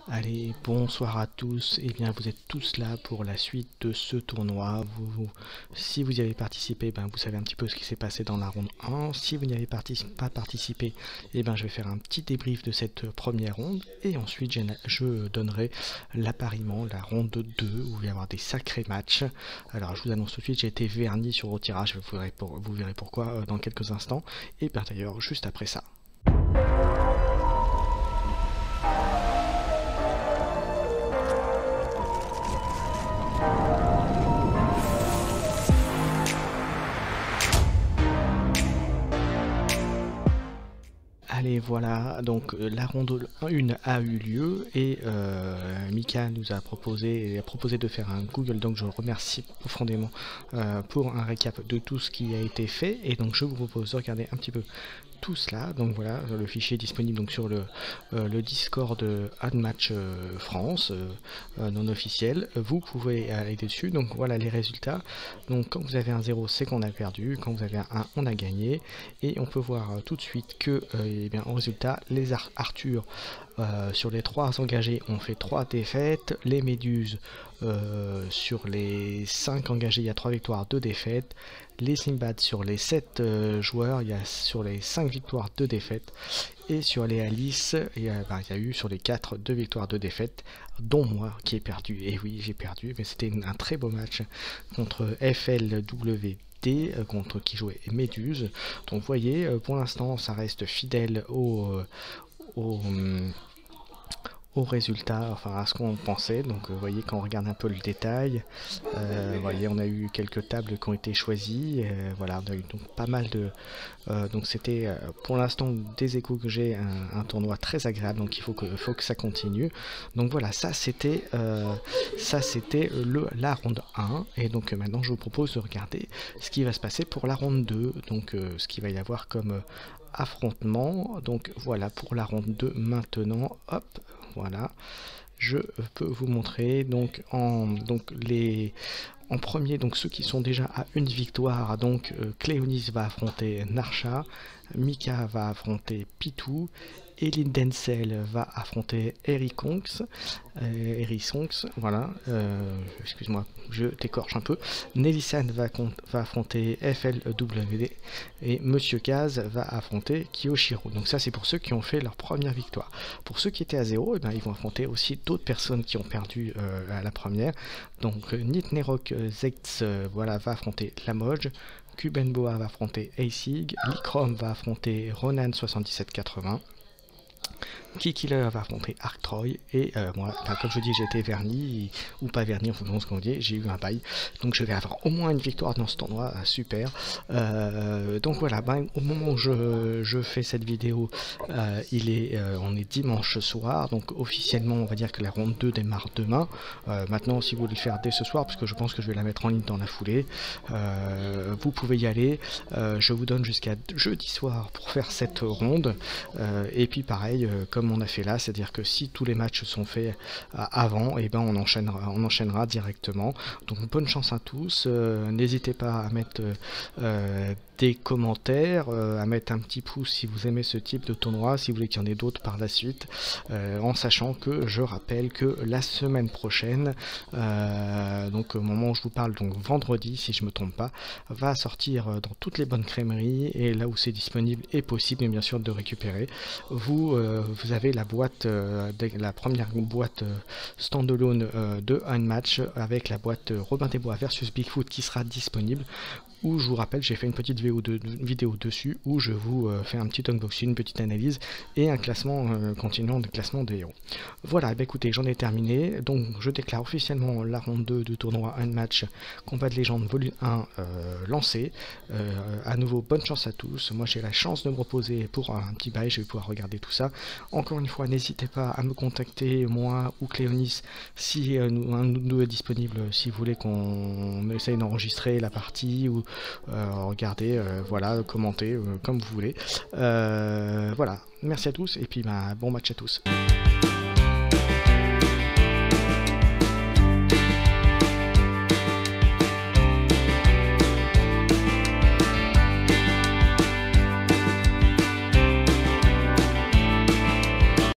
Allez, bonsoir à tous. Eh bien, vous êtes tous là pour la suite de ce tournoi. Si vous y avez participé, ben, vous savez un petit peu ce qui s'est passé dans la ronde 1. Si vous n'y avez pas participé, eh ben, je vais faire un petit débrief de cette première ronde. Et ensuite, je donnerai l'appariement, la ronde 2, où il va y avoir des sacrés matchs. Alors, je vous annonce tout de suite, j'ai été verni sur au tirage. Vous verrez pourquoi dans quelques instants. Et bien d'ailleurs, juste après ça. Allez, voilà, donc la ronde 1 a eu lieu et Mika nous a proposé de faire un Google, donc je remercie profondément pour un récap de tout ce qui a été fait. Et donc je vous propose de regarder un petit peu tout cela. Donc voilà, le fichier est disponible donc sur le Discord AdMatch France non officiel. Vous pouvez aller dessus. Donc voilà les résultats. Donc quand vous avez un 0, c'est qu'on a perdu. Quand vous avez un 1, on a gagné. Et on peut voir tout de suite que eh bien, en résultat, les Arthur sur les 3 engagés ont fait 3 défaites. Les Méduses sur les 5 engagés, il y a 3 victoires, 2 défaites. Les Simbad sur les 7 joueurs, il y a sur les 5 victoires, 2 défaites. Et sur les Alice, il y a eu sur les 4, 2 victoires, 2 défaites, dont moi qui ai perdu. Et oui, j'ai perdu, mais c'était un très beau match contre FLW. Contre qui jouait Méduse. Donc vous voyez, pour l'instant ça reste fidèle au résultat, enfin à ce qu'on pensait. Donc vous voyez, quand on regarde un peu le détail, vous voyez, on a eu quelques tables qui ont été choisies, voilà, on a eu donc pas mal de donc c'était pour l'instant des échos que j'ai, un tournoi très agréable, donc il faut que ça continue. Donc voilà, ça c'était la ronde 1, et donc maintenant je vous propose de regarder ce qui va se passer pour la ronde 2, donc ce qu'il va y avoir comme affrontement. Donc voilà pour la ronde 2 maintenant. Hop, voilà, je peux vous montrer donc en premier, donc ceux qui sont déjà à une victoire. Donc Cléonis va affronter Narsha, Mika va affronter Pitou, Eline Denzel va affronter Ericsonx, voilà, excuse-moi, je t'écorche un peu. Nelissan va affronter FLWD et Monsieur Kaz va affronter Kiyoshiro. Donc ça c'est pour ceux qui ont fait leur première victoire. Pour ceux qui étaient à 0, eh ben, ils vont affronter aussi d'autres personnes qui ont perdu à la première. Donc Nitnerok Zex voilà, va affronter Lamoj, Kubenboa va affronter Acig, Likrom va affronter Ronan 7780. Killer va affronter Arctroy, et moi, comme je dis, j'ai été verni, ou pas verni en fonction de ce qu'on dit, j'ai eu un bail, donc je vais avoir au moins une victoire dans ce tournoi, super. Donc voilà, au moment où je fais cette vidéo, on est dimanche soir, donc officiellement on va dire que la ronde 2 démarre demain. Maintenant, si vous voulez le faire dès ce soir, parce que je pense que je vais la mettre en ligne dans la foulée, vous pouvez y aller. Je vous donne jusqu'à jeudi soir pour faire cette ronde, et puis pareil, comme on a fait là, c'est-à-dire que si tous les matchs sont faits avant, et ben on enchaînera directement. Donc bonne chance à tous, n'hésitez pas à mettre des commentaires, à mettre un petit pouce si vous aimez ce type de tournoi, si vous voulez qu'il y en ait d'autres par la suite, en sachant que je rappelle que la semaine prochaine, donc au moment où je vous parle, donc vendredi si je me trompe pas, va sortir dans toutes les bonnes crèmeries, et là où c'est disponible et possible, et bien sûr de récupérer, vous avez la boîte, la première boîte standalone de Unmatch, avec la boîte Robin des Bois versus Bigfoot qui sera disponible, où je vous rappelle, j'ai fait une petite vidéo dessus où je vous fais un petit unboxing, une petite analyse et un classement continuant de classement des héros. Voilà, bah écoutez, j'en ai terminé, donc je déclare officiellement la ronde 2 du tournoi Unmatch Combat de légende volume 1 lancé. À nouveau, bonne chance à tous. Moi j'ai la chance de me reposer pour un petit bail, je vais pouvoir regarder tout ça. Encore une fois, n'hésitez pas à me contacter, moi ou Cléonis, si un de nous est disponible, si vous voulez qu'on essaye d'enregistrer la partie, ou regardez, voilà, commentez, comme vous voulez. Voilà, merci à tous, et puis bon match à tous.